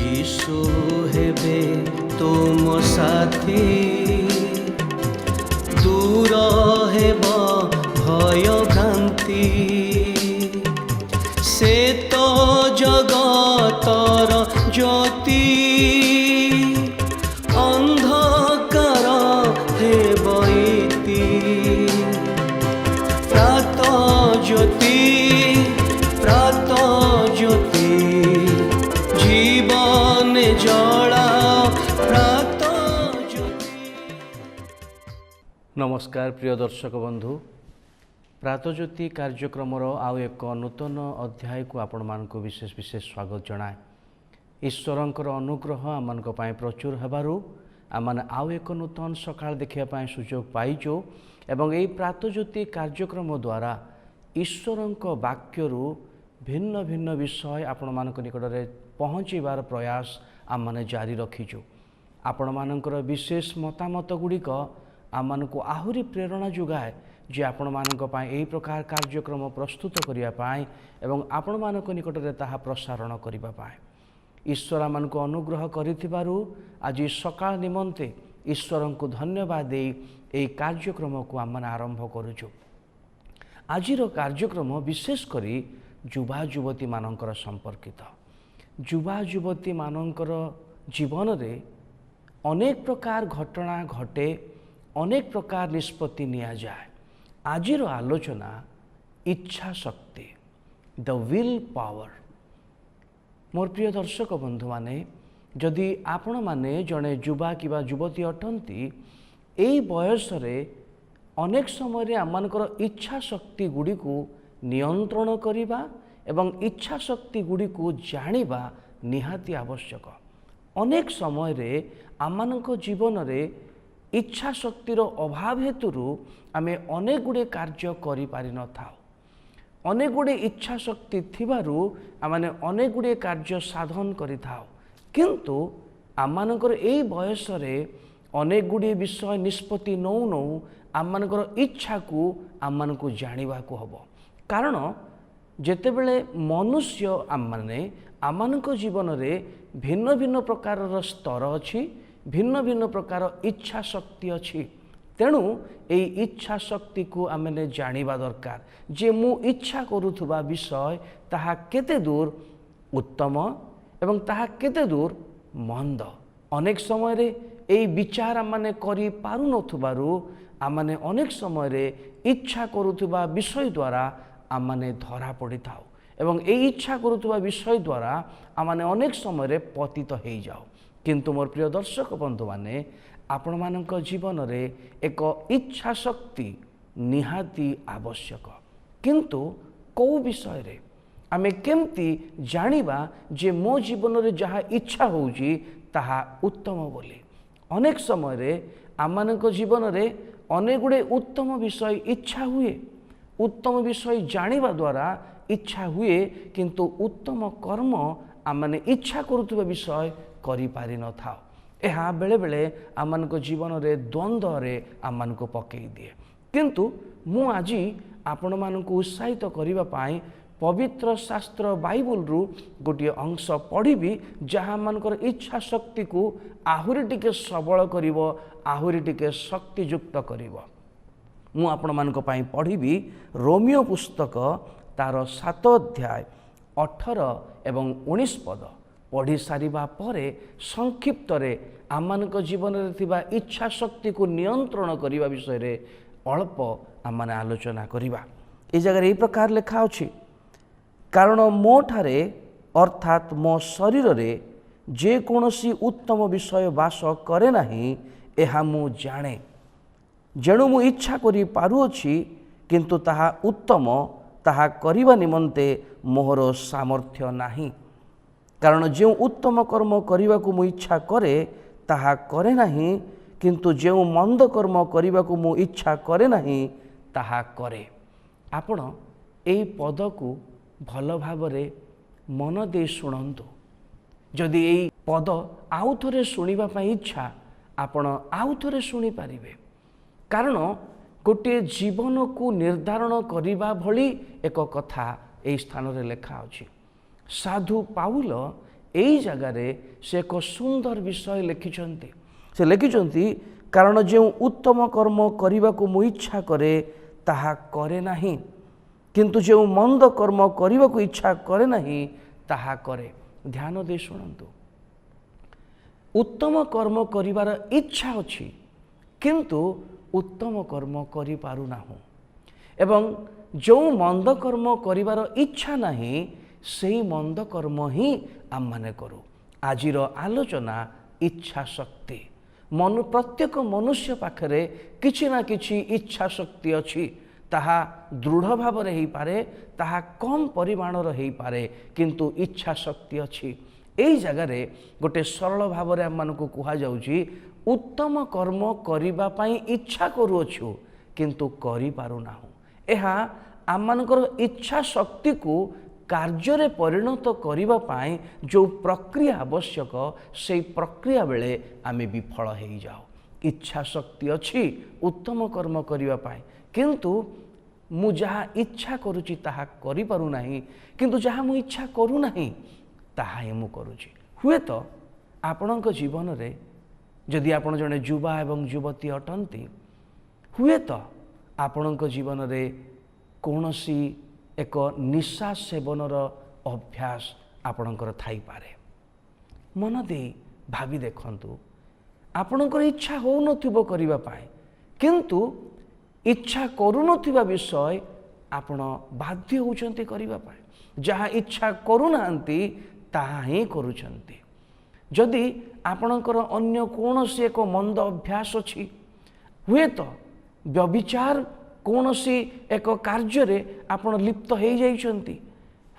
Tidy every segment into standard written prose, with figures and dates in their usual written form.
यीशु हेबे तुम साथी, दूर हेब भय भ्रांति। से तो जगतर ज्योति, अंधकार हेब इति। प्रात ज्योति, प्रात ज्योति, जीवन जला प्रात ज्योति। नमस्कार प्रिय दर्शक बंधु, प्रातज्योति कार्यक्रम आउ एक नूतन अध्याय को आपण मानक विशेष विशेष स्वागत जनाए। ईश्वरंकर अनुग्रह आम प्रचुर हेबारु आम आउ एक नूतन सकाळ देखिया सुजोग पाइचु एवं यही प्रातज्योति कार्यक्रम द्वारा ईश्वरंक वाक्यरु भिन्न भिन्न विषय आपण मानक निकट में पहुँचार प्रयास आम मैंने जारी रखीचु। आपण मानकर विशेष मतामत गुड़िक आम मानक आहुरी प्रेरणा जोगाए जे आपण मानक यही प्रकार कार्यक्रम प्रस्तुत करने एवं आपण मानक निकट में ताहा प्रसारण करने। ईश्वर आम को अनुग्रह करिथिबारु आज सकाळ निमंते ईश्वर को धन्यवाद दे यही कार्यक्रम को आम आरंभ करुचु। आजिर कार्यक्रम विशेष करी युवा युवती मानकर संपर्कित। युवा युवती मानकर जीवन रे अनेक प्रकार घटना घटे, अनेक प्रकार निष्पत्ति निया जाए। आजिर आलोचना इच्छा शक्ति, द विल पावर। मोर प्रिय दर्शक बंधु माने, जदि आपण माने जड़े युवा किबा युवती अटंती, एई बयस रे अनेक समय आमर इच्छा शक्ति गुड़ी को नियंत्रण करिबा एवं इच्छा शक्ति गुड़ी को जानिबा निहाती आवश्यक। अनेक समय रे आमनक जीवन रे इच्छा शक्तिर अभाव हेतु आमे अनेक गुड़े कार्य करि पारि न थाउ। अनेक गुड़े इच्छा शक्ति थिबारु आमाने अनेक गुड़े कार्य साधन करि थाउ, किंतु आमनकर एई बयस रे अनेक गुड़े विषय निष्पत्ति नौ नौ आमनकर इच्छा को आमनकु जानिबा को हबो। कारण जेतेबेले मनुष्य आमनक जीवन रे भिन्न भिन्न प्रकार स्तर अछि, भिन्न भिन्न प्रकार इच्छा शक्ति अछि। तेणु एई इच्छा शक्ति को आमने जानिबा दरकार जे मु इच्छा करुथुबा विषय ताहा केते दूर उत्तम एवं ताहा केते दूर मंद। अनेक समय रे एई विचार आमने करि पारु नथुबारु आमने अनेक समय रे इच्छा करुथुबा विषय द्वारा आमने धरा पड़ी थाउ एवं एई इच्छा करुथुबा विषय द्वारा आमने अनेक समय रे पतित हेई जाओ। किंतु मोर प्रिय दर्शक बंधु माने, आपण मानक जीवन रे एक इच्छा शक्ति निहाती आवश्यक। किंतु कौ विषय रे आमे केमती जानिबा जे मो जीवन रे जहा इच्छा होउची ताहा उत्तम बोली। अनेक समय रे आमानक जीवन रे अनेक गुड़े उत्तम विषय इच्छा हुए, उत्तम विषय जानिबा द्वारा इच्छा हुए, किंतु उत्तम कर्म आमने इच्छा करुथुबा विषय करि पारि न थाओ। एहा बेले बेले आमनक जीवन रे द्वंद्व रे आमनक पकई दिए। किंतु मु आजी आपण मानक उत्साहित करिबा पाई पवित्र शास्त्र बाइबल रु गोटे अंश पढ़ी जहाँ मानकर इच्छा शक्ति को आहुरी टिके सबल करिवो, आहुरी टिके शक्तियुक्त करिवो। मु आपण मानक पाई पढ़ी रोमियो पुस्तक तार 7 अध्याय 18 एवं 19 पद पढ़ी सारिबा परे संक्षिप्त रे आमनक जीवन रे थिबा इच्छा शक्ति को नियंत्रण करिबा विषय रे अल्प आमने आलोचना करिबा। ए जगह एई प्रकार लेखा अछि, कारण मो ठारे अर्थात मो शरीर रे जे कोनोसी उत्तम विषय वास करे नाही, एहा मु जाने। जेणु मु इच्छा करि पारुअछि, किंतु ताहा उत्तम ताहा करिबा निमंते मोहर सामर्थ्य नाही। कारण जो उत्तम कर्म करने को मु इच्छा करे ताहा करे नाही, किंतु जो मंद कर्म करने को मु इच्छा करे नाही ताहा करे। आपण एई पद को भल भावरे मन दे शुणंतु। जदि एई पद आउ थोरे शुणिबा पई इच्छा आपण आउ थोरे शुणी पारिबे। कारण गोटे जीवन को निर्धारण करिबा भली एक कथा एई स्थान रे लेखा अछि। साधु पाउल এই জায়গায় সে এক সুন্দর বিষয় লিখিଛନ୍ତି। সে লিখিଛନ୍ତି কারণ যে উত্তম কর্ম କରିବାକୁ ମୁଁ ଇଚ୍ଛା କରେ ତାହା କରେ ନାହିଁ, କିନ୍ତୁ ଯେଉଁ ମନ୍ଦ କର୍ମ କରିବାକୁ ଇଚ୍ଛା କରେ ନାହିଁ ତାହା କରେ। ଧ୍ୟାନ ଦେଇ ଶୁଣନ୍ତୁ, ଉତ୍ତମ କର୍ମ କରିବାର ଇଚ୍ଛା ଅଛି କିନ୍ତୁ ଉତ୍ତମ କର୍ମ କରିପାରୁନାହୁଁ, ଏବଂ ଯେଉଁ ମନ୍ଦ କର୍ମ କରିବାର ଇଚ୍ଛା ନାହିଁ ସେହି ମନ୍ଦ କର୍ମ ହିଁ ଆମମାନେ କରୁ। ଆଜିର ଆଲୋଚନା ଇଚ୍ଛା ଶକ୍ତି। ପ୍ରତ୍ୟେକ ମନୁଷ୍ୟ ପାଖରେ କିଛି ନା କିଛି ଇଚ୍ଛା ଶକ୍ତି ଅଛି। ତାହା ଦୃଢ଼ ଭାବରେ ହେଇପାରେ, ତାହା କମ୍ ପରିମାଣର ହେଇପାରେ, କିନ୍ତୁ ଇଚ୍ଛା ଶକ୍ତି ଅଛି। ଏହି ଜାଗାରେ ଗୋଟେ ସରଳ ଭାବରେ ଆମମାନଙ୍କୁ କୁହାଯାଉଛି ଉତ୍ତମ କର୍ମ କରିବା ପାଇଁ ଇଚ୍ଛା କରୁଅଛୁ କିନ୍ତୁ କରିପାରୁନାହୁଁ। ଏହା ଆମମାନଙ୍କର ଇଚ୍ଛା ଶକ୍ତିକୁ କାର୍ଯ୍ୟରେ ପରିଣତ କରିବା ପାଇଁ ଯେଉଁ ପ୍ରକ୍ରିୟା ଆବଶ୍ୟକ ସେହି ପ୍ରକ୍ରିୟା ବେଳେ ଆମେ ବିଫଳ ହେଇଯାଉ। ଇଚ୍ଛା ଶକ୍ତି ଅଛି ଉତ୍ତମ କର୍ମ କରିବା ପାଇଁ, କିନ୍ତୁ ମୁଁ ଯାହା ଇଚ୍ଛା କରୁଛି ତାହା କରିପାରୁନାହିଁ, କିନ୍ତୁ ଯାହା ମୁଁ ଇଚ୍ଛା କରୁନାହିଁ ତାହା ହିଁ ମୁଁ କରୁଛି। ହୁଏତ ଆପଣଙ୍କ ଜୀବନରେ ଯଦି ଆପଣ ଜଣେ ଯୁବା ଏବଂ ଯୁବତୀ ଅଟନ୍ତି, ହୁଏତ ଆପଣଙ୍କ ଜୀବନରେ କୌଣସି ଏକ ନିଶା ସେବନର ଅଭ୍ୟାସ ଆପଣଙ୍କର ଥାଇପାରେ। ମନ ଦେଇ ଭାବି ଦେଖନ୍ତୁ, ଆପଣଙ୍କର ଇଚ୍ଛା ହେଉନଥିବ କରିବା ପାଇଁ, କିନ୍ତୁ ଇଚ୍ଛା କରୁନଥିବା ବିଷୟ ଆପଣ ବାଧ୍ୟ ହେଉଛନ୍ତି କରିବା ପାଇଁ। ଯାହା ଇଚ୍ଛା କରୁନାହାନ୍ତି ତାହା ହିଁ କରୁଛନ୍ତି। ଯଦି ଆପଣଙ୍କର ଅନ୍ୟ କୌଣସି ଏକ ମନ୍ଦ ଅଭ୍ୟାସ ଅଛି, ହୁଏତ ବ୍ୟଭିଚାର କୌଣସି ଏକ କାର୍ଯ୍ୟରେ ଆପଣ ଲିପ୍ତ ହେଇଯାଇଛନ୍ତି,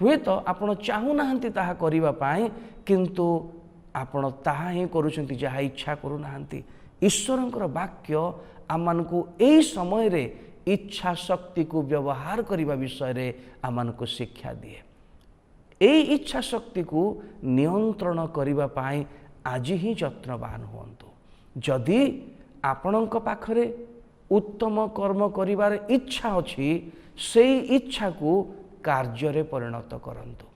ହୁଏତ ଆପଣ ଚାହୁଁନାହାନ୍ତି ତାହା କରିବା ପାଇଁ, କିନ୍ତୁ ଆପଣ ତାହା ହିଁ କରୁଛନ୍ତି ଯାହା ଇଚ୍ଛା କରୁନାହାନ୍ତି। ଈଶ୍ୱରଙ୍କର ବାକ୍ୟ ଆମମାନଙ୍କୁ ଏହି ସମୟରେ ଇଚ୍ଛା ଶକ୍ତିକୁ ବ୍ୟବହାର କରିବା ବିଷୟରେ ଆମମାନଙ୍କୁ ଶିକ୍ଷା ଦିଏ। ଏହି ଇଚ୍ଛା ଶକ୍ତିକୁ ନିୟନ୍ତ୍ରଣ କରିବା ପାଇଁ ଆଜି ହିଁ ଯତ୍ନବାନ ହୁଅନ୍ତୁ। ଯଦି ଆପଣଙ୍କ ପାଖରେ ଉତ୍ତମ କର୍ମ କରିବାର ଇଚ୍ଛା ଅଛି, ସେହି ଇଚ୍ଛାକୁ କାର୍ଯ୍ୟରେ ପରିଣତ କରନ୍ତୁ।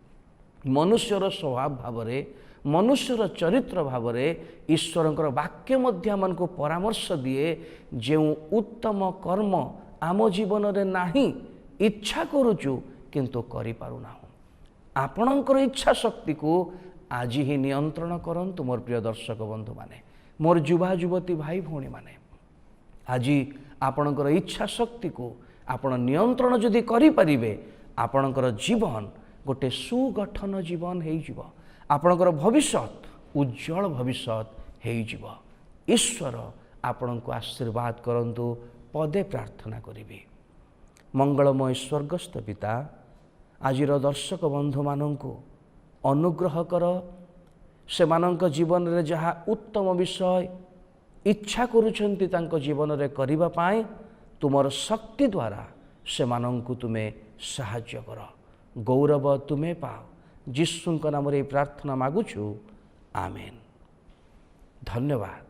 ମନୁଷ୍ୟର ସ୍ୱଭାବ ଭାବରେ, ମନୁଷ୍ୟର ଚରିତ୍ର ଭାବରେ ଈଶ୍ୱରଙ୍କର ବାକ୍ୟ ମଧ୍ୟ ଆମମାନଙ୍କୁ ପରାମର୍ଶ ଦିଏ, ଯେଉଁ ଉତ୍ତମ କର୍ମ ଆମ ଜୀବନରେ ନାହିଁ, ଇଚ୍ଛା କରୁଛୁ କିନ୍ତୁ କରିପାରୁନାହୁଁ। ଆପଣଙ୍କର ଇଚ୍ଛା ଶକ୍ତିକୁ ଆଜି ହିଁ ନିୟନ୍ତ୍ରଣ କରନ୍ତୁ। ମୋର ପ୍ରିୟ ଦର୍ଶକ ବନ୍ଧୁମାନେ, ମୋର ଯୁବା ଯୁବତୀ ଭାଇ ଭଉଣୀମାନେ, ଆଜି ଆପଣଙ୍କର ଇଚ୍ଛା ଶକ୍ତିକୁ ଆପଣ ନିୟନ୍ତ୍ରଣ ଯଦି କରିପାରିବେ, ଆପଣଙ୍କର ଜୀବନ ଗୋଟେ ସୁଗଠନ ଜୀବନ ହେଇଯିବ। ଆପଣଙ୍କର ଭବିଷ୍ୟତ ଉଜ୍ଜଳ ଭବିଷ୍ୟତ ହେଇଯିବ। ଈଶ୍ୱର ଆପଣଙ୍କୁ ଆଶୀର୍ବାଦ କରନ୍ତୁ। ପଦେ ପ୍ରାର୍ଥନା କରିବି। ମଙ୍ଗଳମୟ ସ୍ୱର୍ଗସ୍ଥ ପିତା, ଆଜିର ଦର୍ଶକ ବନ୍ଧୁମାନଙ୍କୁ ଅନୁଗ୍ରହ କର। ସେମାନଙ୍କ ଜୀବନରେ ଯାହା ଉତ୍ତମ ବିଷୟ ଇଚ୍ଛା କରୁଛନ୍ତି ତାଙ୍କ ଜୀବନରେ କରିବା ପାଇଁ, ତୁମର ଶକ୍ତି ଦ୍ୱାରା ସେମାନଙ୍କୁ ତୁମେ ସାହାଯ୍ୟ କର। ଗୌରବ ତୁମେ ପାଅ। ଯୀଶୁଙ୍କ ନାମରେ ଏହି ପ୍ରାର୍ଥନା ମାଗୁଛୁ, ଆମେନ୍। ଧନ୍ୟବାଦ।